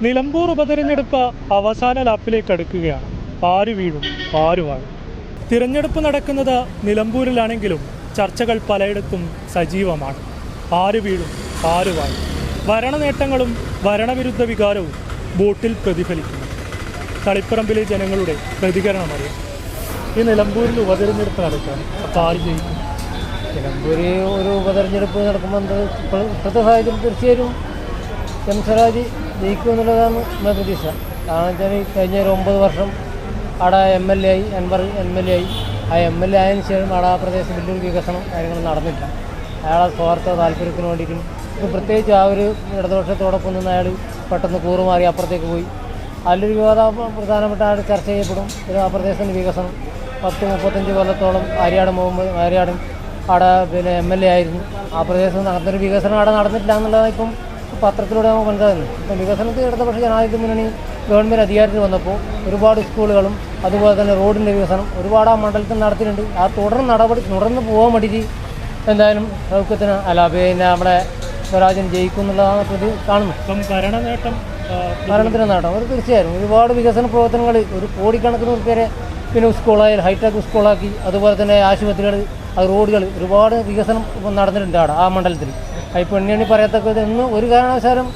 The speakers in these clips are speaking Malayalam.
നിലമ്പൂർ ഉപതെരഞ്ഞെടുപ്പ് അവസാന ലാപ്പിലേക്ക് അടുക്കുകയാണ്. ആര് വീഴും ആര് വാഴും? തിരഞ്ഞെടുപ്പ് നടക്കുന്നത് നിലമ്പൂരിലാണെങ്കിലും ചർച്ചകൾ പലയിടത്തും സജീവമാണ്. ആര് വീഴും ആര് വാഴും? ഭരണനേട്ടങ്ങളും ഭരണവിരുദ്ധ വികാരവും വോട്ടിൽ പ്രതിഫലിക്കുന്നു. തളിപ്പറമ്പിലെ ജനങ്ങളുടെ പ്രതികരണം അറിയാം. ഈ നിലമ്പൂരിൽ ഉപതെരഞ്ഞെടുപ്പ് നടക്കുകയാണ്. അപ്പോൾ ആര് ജയിക്കും? നിലമ്പൂരിൽ ഒരു ഉപതെരഞ്ഞെടുപ്പ് നടക്കുമ്പോൾ ഇപ്പോഴത്തെ സാഹചര്യം തീർച്ചയായും എം സ്വരാജ് ജയിക്കും എന്നുള്ളതാണ് നമ്മുടെ പ്രതീക്ഷ. കാരണം വെച്ചാൽ കഴിഞ്ഞ ഒരു 9 വർഷം അവിടെ MLA ആയി, അൻവർ MLA ആയി. ആ MLA ആയതിനു ശേഷം അവിടെ ആ പ്രദേശം വലിയൊരു വികസനം കാര്യങ്ങൾ നടന്നില്ല. അയാളെ സ്വാർത്ഥ താല്പര്യത്തിന് വേണ്ടിയിട്ടും ഇപ്പോൾ പ്രത്യേകിച്ച് ആ ഒരു ഇടതുപക്ഷത്തോടൊപ്പം നിന്ന് അയാൾ പെട്ടെന്ന് കൂറുമാറി അപ്പുറത്തേക്ക് പോയി. അതിലൊരു വിവാദം പ്രധാനപ്പെട്ട ആൾ ചർച്ച ചെയ്യപ്പെടും. ഒരു ആ പ്രദേശത്തിൻ്റെ വികസനം 10-35 കൊല്ലത്തോളം ആര്യാടും അവിടെ MLA ആയിരുന്നു. ആ പ്രദേശത്ത് നടന്നൊരു വികസനം അവിടെ നടന്നിട്ടില്ല എന്നുള്ളതാണ് ഇപ്പം പത്രത്തിലൂടെ നമുക്ക് മനസ്സിലാകുന്നത്. ഇപ്പം വികസനത്തിൽ ഇടതുപക്ഷ ജനാധിപത്യ മുന്നണി ഗവൺമെൻറ് അധികാരത്തിൽ വന്നപ്പോൾ ഒരുപാട് സ്കൂളുകളും അതുപോലെ തന്നെ റോഡിൻ്റെ വികസനം ഒരുപാട് ആ മണ്ഡലത്തിൽ നടത്തിയിട്ടുണ്ട്. ആ തുടർന്ന് പോകാൻ വേണ്ടിയിട്ട് എന്തായാലും സൗഖ്യത്തിന് നമ്മുടെ സ്വരാജ്യം ജയിക്കും എന്നുള്ളതാണ് പ്രതി കാണുന്നത്. ഇപ്പം ഭരണത്തിന് നേട്ടം അത് തീർച്ചയായും ഒരുപാട് വികസന പ്രവർത്തനങ്ങൾ, ഒരു കോടിക്കണക്കിന് പേരെ സ്കൂളായാലും ഹൈടെക് സ്കൂളാക്കി, അതുപോലെ തന്നെ ആശുപത്രികൾ, അത് റോഡുകൾ, ഒരുപാട് വികസനം നടന്നിട്ടുണ്ട് അവിടെ ആ മണ്ഡലത്തിൽ. ഇപ്പോൾ എണ്ണി പറയത്തക്കത് ഇന്ന് ഒരു കാരണവശാലും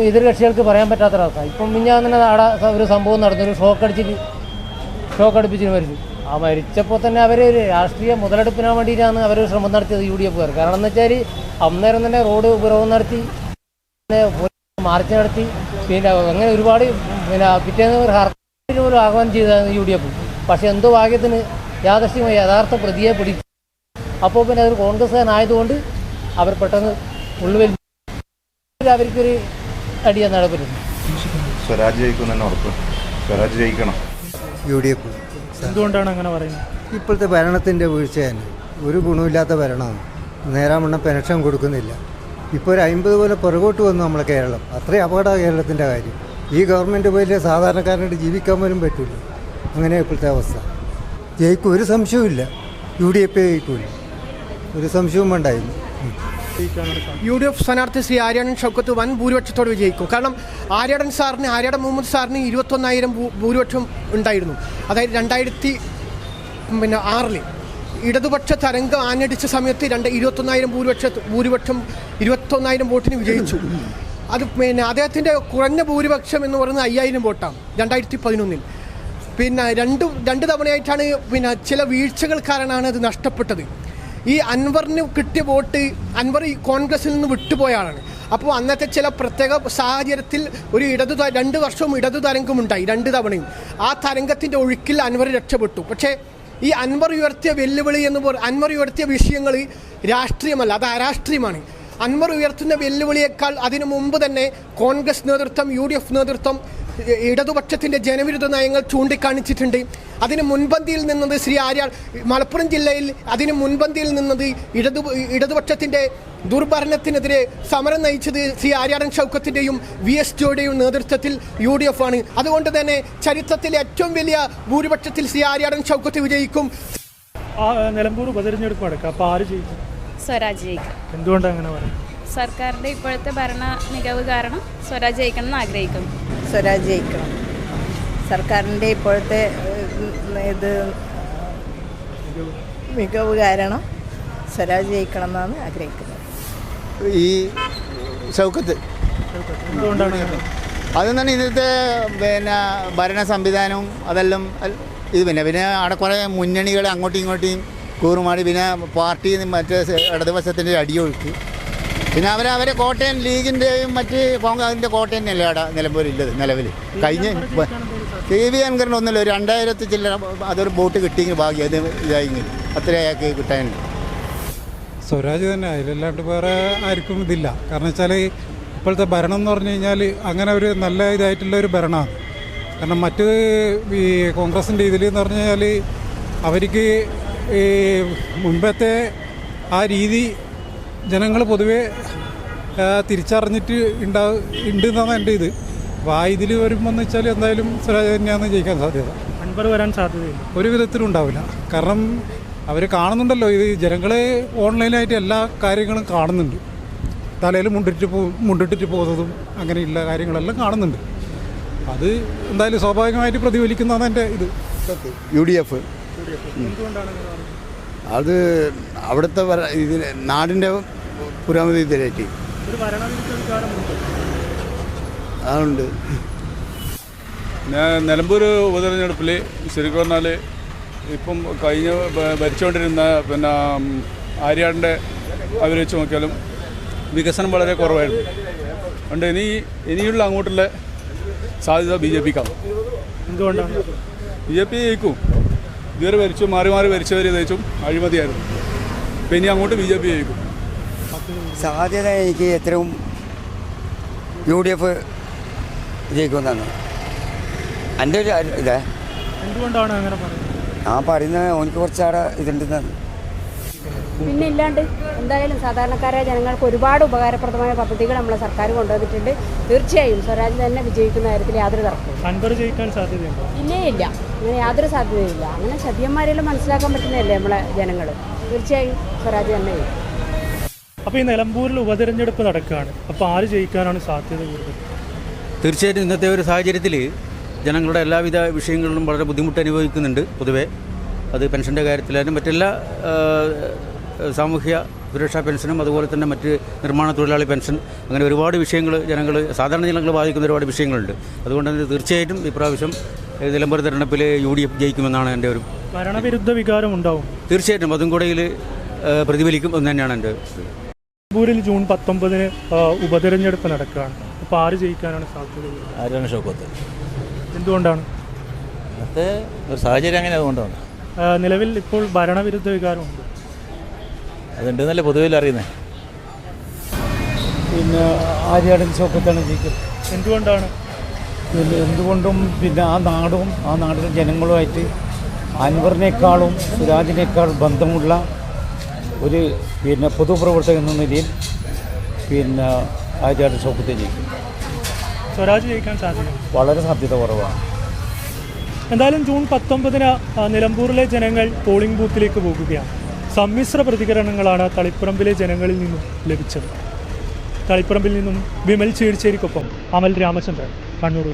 എതിർ കക്ഷികൾക്ക് പറയാൻ പറ്റാത്തൊരവസ്ഥ. ഇപ്പം ഞാൻ തന്നെ അവിടെ ഒരു സംഭവം നടന്നു, ഒരു ഷോക്ക് അടുപ്പിച്ചിട്ട് മരിച്ചു. ആ മരിച്ചപ്പോൾ തന്നെ അവർ രാഷ്ട്രീയ മുതലെടുപ്പിനാൻ വേണ്ടിയിട്ടാണ് അവർ ശ്രമം നടത്തിയത് UDF. കാരണം എന്ന് വെച്ചാൽ അന്നേരം തന്നെ റോഡ് ഉപരോധം നടത്തി, മാർച്ച് നടത്തി, പിന്നെ അങ്ങനെ ഒരുപാട് പിറ്റേന്ന് ഒരു ഹർത്താൽ പോലും ആഹ്വാനം ചെയ്തതാണ് UDF. പക്ഷേ എന്തോ ഭാഗ്യത്തിന് യഥാർത്ഥ പ്രതിയെ പിടിച്ചു. അപ്പോൾ പിന്നെ അതൊരു കോൺഗ്രസ്സുകാരനായതുകൊണ്ട് അവർ പെട്ടെന്ന് ഉള്ളുവൽ അവർക്കൊരു അടിയാണ് നടക്കുന്നത്. സ്വരാജ് ജയിക്കും ഉറപ്പ്. സ്വരാജ് ജയിക്കണം. UDF. എന്തുകൊണ്ടാണ് അങ്ങനെ പറയുന്നത്? ഇപ്പോഴത്തെ ഭരണത്തിൻ്റെ വീഴ്ചയാണ്. ഒരു ഗുണമില്ലാത്ത ഭരണമാണ്. നേരാവണ്ണം പെൻഷൻ കൊടുക്കുന്നില്ല. ഇപ്പോൾ ഒരു 50 കൊല്ലം പുറകോട്ട് വന്നു നമ്മളെ കേരളം. അത്രയും അപകട കേരളത്തിൻ്റെ കാര്യം. ഈ ഗവൺമെൻറ് പോയിട്ട് സാധാരണക്കാരനായിട്ട് ജീവിക്കാൻ പോലും പറ്റില്ല. അങ്ങനെ ഇപ്പോഴത്തെ അവസ്ഥ. ജയിക്കും, ഒരു സംശയവുമില്ല. UDF ജയിക്കില്ല, ഒരു സംശയവും വേണ്ടായിരുന്നു. UDF സ്ഥാനാർത്ഥി ശ്രീ ആര്യാടൻ ഷൗക്കത്ത് വൻ ഭൂരിപക്ഷത്തോട് വിജയിക്കും. കാരണം ആര്യാടൻ മുഹമ്മദ് സാറിന് 21,000 ഭൂരിപക്ഷം ഉണ്ടായിരുന്നു. അതായത് 2006 ഇടതുപക്ഷ തരംഗം ആഞ്ഞടിച്ച സമയത്ത് 21,000 വോട്ടിന് വിജയിച്ചു. അത് അദ്ദേഹത്തിൻ്റെ കുറഞ്ഞ ഭൂരിപക്ഷം എന്ന് പറയുന്നത് 5,000 വോട്ടാണ് 2011. രണ്ട് തവണയായിട്ടാണ് ചില വീഴ്ചകൾ കാരണമാണ് അത് നഷ്ടപ്പെട്ടത്. ഈ അൻവറിന് കിട്ടിയ വോട്ട് അൻവർ ഈ കോൺഗ്രസിൽ നിന്ന് വിട്ടുപോയാണ്. അപ്പോൾ അന്നത്തെ ചില പ്രത്യേക സാഹചര്യത്തിൽ ഒരു 2 വർഷവും ഇടതു തരംഗമുണ്ടായി, 2 തവണയും. ആ തരംഗത്തിൻ്റെ ഒഴുക്കിൽ അൻവർ രക്ഷപ്പെട്ടു. പക്ഷേ ഈ അൻവർ ഉയർത്തിയ വെല്ലുവിളി അൻവർ ഉയർത്തിയ വിഷയങ്ങൾ രാഷ്ട്രീയമല്ല, അത് അരാഷ്ട്രീയമാണ്. അൻവർ ഉയർത്തുന്ന വെല്ലുവിളിയേക്കാൾ അതിനു മുമ്പ് തന്നെ കോൺഗ്രസ് നേതൃത്വം, UDF നേതൃത്വം ഇടതുപക്ഷത്തിൻ്റെ ജനവിരുദ്ധ നയങ്ങൾ ചൂണ്ടിക്കാണിച്ചിട്ടുണ്ട്. അതിന് മുൻപന്തിയിൽ നിന്നത് മലപ്പുറം ജില്ലയിൽ അതിന് മുൻപന്തിയിൽ നിന്നത് ഇടതുപക്ഷത്തിൻ്റെ ദുർഭരണത്തിനെതിരെ സമരം നയിച്ചത് ശ്രീ ആര്യാടൻ ഷൗക്കത്തിൻ്റെയും VS ജോയിയുടെയും നേതൃത്വത്തിൽ UDF ആണ്. അതുകൊണ്ട് തന്നെ ചരിത്രത്തിലെ ഏറ്റവും വലിയ ഭൂരിപക്ഷത്തിൽ ശ്രീ ആര്യാടൻ ഷൗക്കത്ത് വിജയിക്കും. നിലമ്പൂർ ഉപതെരഞ്ഞെടുപ്പ് നടക്കുക. അപ്പോൾ ആര് ജയിക്കും? സ്വരാജ് ജയിക്കും. എന്തുകൊണ്ടാണ് അങ്ങനെ പറയുന്നത്? സർക്കാരിൻ്റെ ഇപ്പോഴത്തെ ഭരണ മികവ് കാരണം സ്വരാജ് ജയിക്കണം എന്ന് ആഗ്രഹിക്കുന്നു. സ്വരാജ് ജയിക്കണം. സർക്കാരിൻ്റെ ഇപ്പോഴത്തെ മികവ് കാരണം സ്വരാജ് ജയിക്കണം എന്നാണ് ആഗ്രഹിക്കുന്നത്. ഈ ഷൗക്കത്ത് എന്തുകൊണ്ടാണ്? അതെന്താണ് ഇന്നത്തെ ഭരണ സംവിധാനവും അതെല്ലാം ഇത്. പിന്നെ അവിടെ കുറേ മുന്നണികൾ അങ്ങോട്ടും ഇങ്ങോട്ടും കൂറുമാടി, പാർട്ടി മറ്റേ ഇടതുപക്ഷത്തിൻ്റെ അടിയൊഴുക്ക്. അവരെ കോട്ടയം ലീഗിൻ്റെയും മറ്റ് കോൺഗ്രസിൻ്റെ കോട്ടയം തന്നെയല്ലേ അവിടെ നിലമ്പൂരില്ലത് നിലവിൽ. കഴിഞ്ഞ TV അൻകറിന് ഒന്നുമില്ല, ഒരു 2000 ചില്ലറ അതൊരു വോട്ട് കിട്ടിയെങ്കിൽ ഭാഗ്യം. അത് ഇതായെങ്കിൽ അത്ര അയാൾക്ക് കിട്ടാനില്ല. സ്വരാജ് തന്നെ, അതിലല്ലാണ്ട് വേറെ ആർക്കും ഇതില്ല. കാരണം വെച്ചാൽ ഇപ്പോഴത്തെ ഭരണം എന്ന് പറഞ്ഞു കഴിഞ്ഞാൽ അങ്ങനെ ഒരു നല്ല ഇതായിട്ടുള്ള ഒരു ഭരണമാണ്. കാരണം മറ്റ് ഈ കോൺഗ്രസിൻ്റെ ഇതിലെന്ന് പറഞ്ഞു കഴിഞ്ഞാൽ അവർക്ക് ഈ മുൻപത്തെ ആ രീതി ജനങ്ങൾ പൊതുവെ തിരിച്ചറിഞ്ഞിട്ട് ഉണ്ടെന്നാണ് എൻ്റെ ഇത്. അപ്പോൾ ആ ഇതിൽ വരുമ്പോൾ എന്ന് വെച്ചാൽ എന്തായാലും സ്വരാജ് തന്നെയാണ് ജയിക്കാൻ സാധ്യത. അൻവർ വരാൻ സാധ്യതയില്ല, ഒരു വിധത്തിലും ഉണ്ടാവില്ല. കാരണം അവർ കാണുന്നുണ്ടല്ലോ, ഇത് ജനങ്ങൾ ഓൺലൈനായിട്ട് എല്ലാ കാര്യങ്ങളും കാണുന്നുണ്ട്. തലയിൽ മുണ്ടിട്ടിട്ട് പോകുന്നതും അങ്ങനെയുള്ള കാര്യങ്ങളെല്ലാം കാണുന്നുണ്ട്. അത് എന്തായാലും സ്വാഭാവികമായിട്ട് പ്രതിഫലിക്കുന്നതാണ് എൻ്റെ ഇത്. UDF. അത് അവിടുത്തെ ഇതിന് നാടിൻ്റെ പുരോഗതി തിരറ്റി ഒരു ഭരണവിരുദ്ധ വികാരമുണ്ട്. അതുണ്ട്. ഞാൻ നിലമ്പൂർ ഉപതെരഞ്ഞെടുപ്പിൽ ശരിക്കും പറഞ്ഞാൽ ഇപ്പം കഴിഞ്ഞ് ഭരിച്ചുകൊണ്ടിരുന്ന പിന്നെ ആര്യാടിൻ്റെ അവർ വെച്ച് നോക്കിയാലും വികസനം വളരെ കുറവായിരുന്നു. അതുകൊണ്ട് ഇനിയുള്ള അങ്ങോട്ടുള്ള സാധ്യത BJPക്കാണ്. എന്തുകൊണ്ടാണ്? BJP ജയിക്കും. ഇതുവരെ മാറി മാറി ഭരിച്ചവർ ജയിച്ചും അഴിമതിയായിരുന്നു. ഇപ്പം ഇനി അങ്ങോട്ട് BJP ജയിക്കും. സാധ്യത എനിക്ക് എത്രയും UDF ജയിക്കുമെന്നാണ് എൻ്റെ ഒരു ഇതേ. എന്തുകൊണ്ടാണ് അങ്ങനെ പറയുന്നത്? ഞാൻ പറയുന്നത് എനിക്ക് കുറച്ചവിടെ ഇതുണ്ടെന്നാണ്. പിന്നെ ഇല്ലാണ്ട് എന്തായാലും സാധാരണക്കാരായ ജനങ്ങൾക്ക് ഒരുപാട് ഉപകാരപ്രദമായ പദ്ധതികൾ നമ്മളെ സർക്കാർ കൊണ്ടുവന്നിട്ടുണ്ട്. തീർച്ചയായും സ്വരാജ് തന്നെ വിജയിക്കുന്ന കാര്യത്തിൽ യാതൊരു തർക്കവും. അൻവർ ജയിക്കാൻ സാധ്യതയുണ്ടോ? ഇല്ലേ ഇല്ല, അങ്ങനെ യാതൊരു സാധ്യതയില്ല. അങ്ങനെ ചതിയന്മാരെല്ലാം മനസ്സിലാക്കാൻ പറ്റുന്നതല്ലേ നമ്മളെ ജനങ്ങൾ. തീർച്ചയായും സ്വരാജ് തന്നെ ചെയ്യും. അപ്പോൾ ഈ നിലമ്പൂരിൽ ഉപതെരഞ്ഞെടുപ്പ് നടക്കുകയാണ്. അപ്പോൾ ആര് ജയിക്കാനാണ് സാധ്യത കൂടുതൽ? തീർച്ചയായിട്ടും ഇന്നത്തെ ഒരു സാഹചര്യത്തിൽ ജനങ്ങളുടെ എല്ലാവിധ വിഷയങ്ങളിലും വളരെ ബുദ്ധിമുട്ട് അനുഭവിക്കുന്നുണ്ട്. പൊതുവേ അത് പെൻഷൻ്റെ കാര്യത്തിലായാലും മറ്റെല്ലാ സാമൂഹ്യ സുരക്ഷാ പെൻഷനും അതുപോലെ തന്നെ മറ്റ് നിർമ്മാണ തൊഴിലാളി പെൻഷൻ, അങ്ങനെ ഒരുപാട് വിഷയങ്ങൾ സാധാരണ ജനങ്ങൾ ബാധിക്കുന്ന ഒരുപാട് വിഷയങ്ങളുണ്ട്. അതുകൊണ്ട് തന്നെ തീർച്ചയായിട്ടും ഇപ്രാവശ്യം നിലമ്പൂർ തെരഞ്ഞെടുപ്പിൽ UDF ജയിക്കുമെന്നാണ് എൻ്റെ ഒരു ഭരണവിരുദ്ധ വികാരം ഉണ്ടാവും. തീർച്ചയായിട്ടും അതും കൂടെ ഇതിൽ പ്രതിഫലിക്കും എന്ന് തന്നെയാണ് എൻ്റെ. നിലമ്പൂരിൽ ജൂൺ 19 ഉപതെരഞ്ഞെടുപ്പ് നടക്കുകയാണ്. അപ്പോൾ ആര് ജയിക്കാനാണ് സാധ്യത? ആര്യാണ് ഷൗക്കത്ത്. എന്തുകൊണ്ടാണ്? ഇന്നത്തെ ഒരു സാഹചര്യം അങ്ങനെ അതുകൊണ്ടാണ്. നിലവിൽ ഇപ്പോൾ ഭരണവിരുദ്ധ വികാരമുണ്ട്. അതുണ്ടെന്നല്ലേ പൊതുവിൽ അറിയുന്നത്. പിന്നെ ആര്യാടൻ ഷൗക്കത്താണ് ജയിക്കുന്നത്. എന്തുകൊണ്ടാണ്? പിന്നെ എന്തുകൊണ്ടും പിന്നെ ആ നാടിലെ ജനങ്ങളുമായിട്ട് അൻവറിനേക്കാളും സുരാജിനേക്കാൾ ബന്ധമുള്ള ഒരു പിന്നെ പൊതുപ്രവർത്തകൻ എന്ന നിലയിൽ പിന്നെ ആര്യാടൻ ഷൗക്കത്തെ ജയിക്കും. സ്വരാജ് ജയിക്കാൻ സാധ്യത വളരെ സാധ്യത കുറവാണ്. എന്തായാലും ജൂൺ 19 നിലമ്പൂരിലെ ജനങ്ങൾ പോളിംഗ് ബൂത്തിലേക്ക് പോകുകയാണ്. സമ്മിശ്ര പ്രതികരണങ്ങളാണ് തളിപ്പറമ്പിലെ ജനങ്ങളിൽ നിന്നും ലഭിച്ചത്. തളിപ്പറമ്പിൽ നിന്നും വിമൽ ചീർച്ചേരിക്കൊപ്പം അമൽ രാമചന്ദ്രൻ, കണ്ണൂർ.